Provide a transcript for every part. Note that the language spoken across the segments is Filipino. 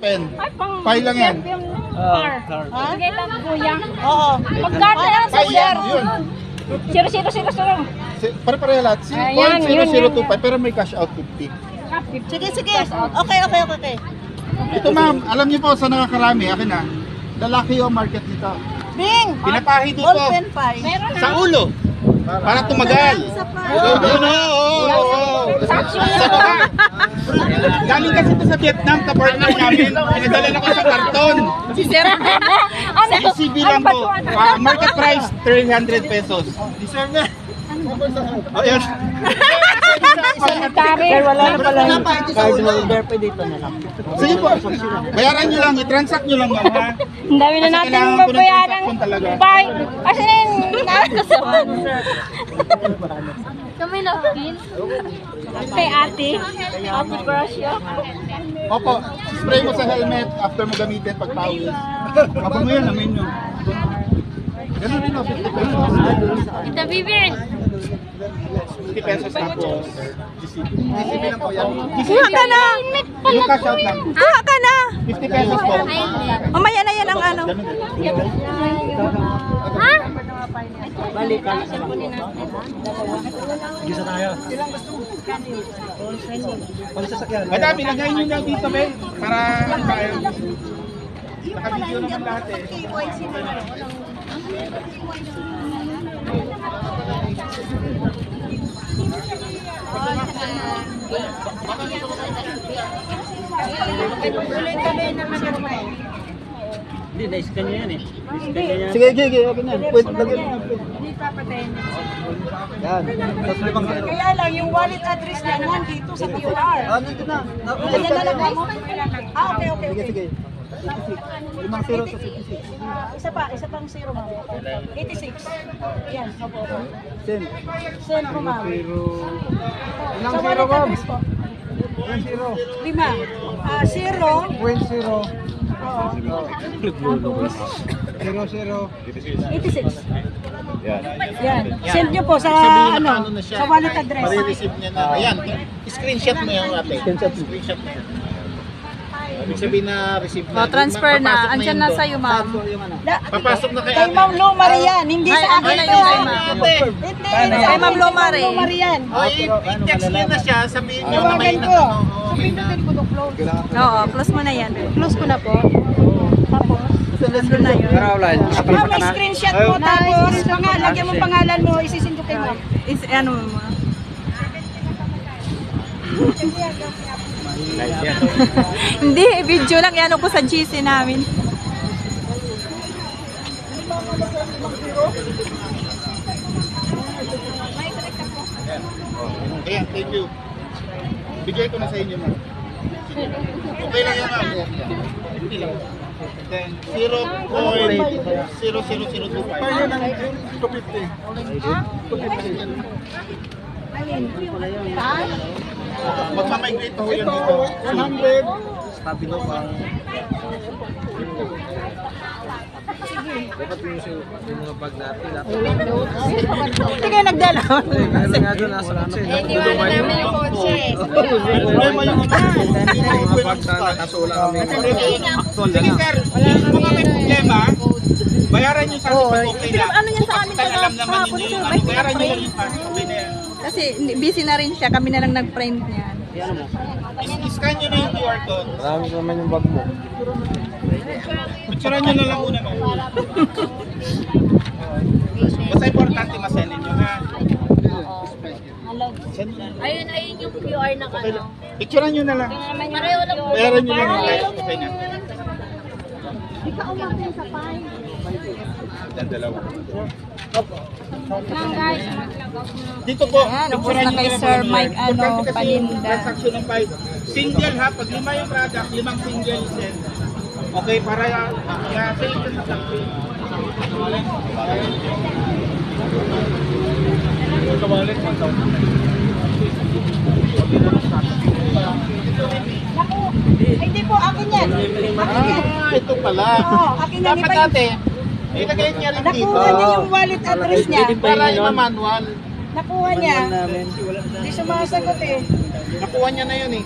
pen. Ay, pang File lang yan. yung car. Ha? Sige lang, kuya. Oo. Pagkata lang sa File yan, yun. 000. Pare-pareho lahat. Ayan, yun, 0.0025 pero may cash out 50. Sige, sige. Okay. Ito ma'am, alam niyo po sa nakakarami, akin na. The lucky o market nito. Bing! Pinapahi dito Ballpen pie. Meron na. sa ulo. Para tumagal. Isa pa. Sa baba. Galing kasi ito sa Vietnam, ka-partner namin. Pinadala na ko sa karton. Si Sir. Ano? CCB lang po. Market price, 300 pesos. Deserve na. Oh, yan. Sir, wala na pala yung card holder pa dito na lang. Sige po. Bayaran nyo lang, i-transact nyo lang ma'am ha. Ang dami na Kasi natin kailangan ko ng mabayaran. transaction talaga. Bye. Kasi kami na din. Kay ate. Ate Brasio. Opo, spray mo sa helmet after mo gamitin pag pawis. Kapag mo yan, amin nyo. Ganun rin o, 50 pesos. Ito, Bibin. 50 pesos tapos GCB lang po yan. Kuha ka na! Yung cash out lang. Kuha ka na! 50 pesos po. Mamaya na yan ang ano. Ha? Balikan. Madami, lagay nyo lang dito, be. Para naka-video naman lahat eh. Hindi, na-scan nyo yan eh. Sige, okay na. Pwede, lagay mo na. Yan. Tapos limang zero. Kaya lang, yung wallet address niya nandito sa QR. Nandito na. Ayan na lang mo? Okay. Sige. 56. Limang zero sa 56. Isa pang zero, ma'am. 86. Yan. Send. Send po, ma'am. Ilang Sa zero, wallet ma'am? address po. Ilang zero? 5. Zero. Point zero. Oo. 00. 86. Yan. Send nyo po sa sa wallet address. Pare-receive niya na. Ayan, screenshot mo yung ate. Screenshot mo. Ibig sabihin na receive na. O, transfer na. Papasok Andyan yun na doon. sa'yo, ma'am. Papasok na kay Kay Ma'am Lo Marian, hindi Ay, sa ano akin na to. yung kay Ma'am? Hindi, Kay Ma'am Lo Mari. Lo Marian. Ay, i-text niyo na siya, sabihin niyo na may Tawagan ko. may Oo, close mo na yan. Close ko na po. Tapos, Nandun na yun. ma'am, may screenshot po. Tapos, lagyan mo pangalan mo, isisind ko kay ma'am. Ano mo? Hindi, video lang. Yan ko sa GC namin. Ayan, thank you. Bigay ko na sa inyo, ma'am. Okay lang yan, ma'am. Hindi lang. Then, 0.00025. Paano ng 250? 250. Magmamigrate pa ho yan dito. 100. Stabilo pa. Dapat yung mga bag natin. Hindi kayo nagdala. Meron nga doon nasa kotse. Hindi wala namin yung kotse. Problema yung mga bag na kasola kami. Sige sir, kung mga may problema, bayaran nyo sa akin pag okay lang. Ano yan sa amin Kung alam naman ninyo yung ano, bayaran nyo lang yung pass. Okay na yan. Kasi busy na rin siya. Kami na lang nag-print niyan. Scan nyo na yung QR code. Marami naman yung bag mo. Picturean nyo na lang una. Basta importante masendin nyo ha. Send nyo na. Ayun yung QR na Okay lang. Picturean nyo na lang. Pareho lang. Bayaran nyo lang yung price. Okay na. Yan, dalawa. Guys, Dito po, Ayan, ubos picturean na nyo kay lang Sir po. Mike, Importante kasi yung Paninda. transaction ng 5. Single ha, pag 5 yung product, 5 single send. Okay, para sa ito sa taxi. Sa wallet, 1,000. Hindi po, akin yan. Akin yan. Ito pala. Oo, akin yan. Dapat ate, ilagay niya rin dito. Nakuha niya yung wallet address niya. Para yung manual. Nakuha niya. Hindi sumasagot eh. Nakuha niya na yun eh.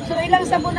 So, ilang sabon na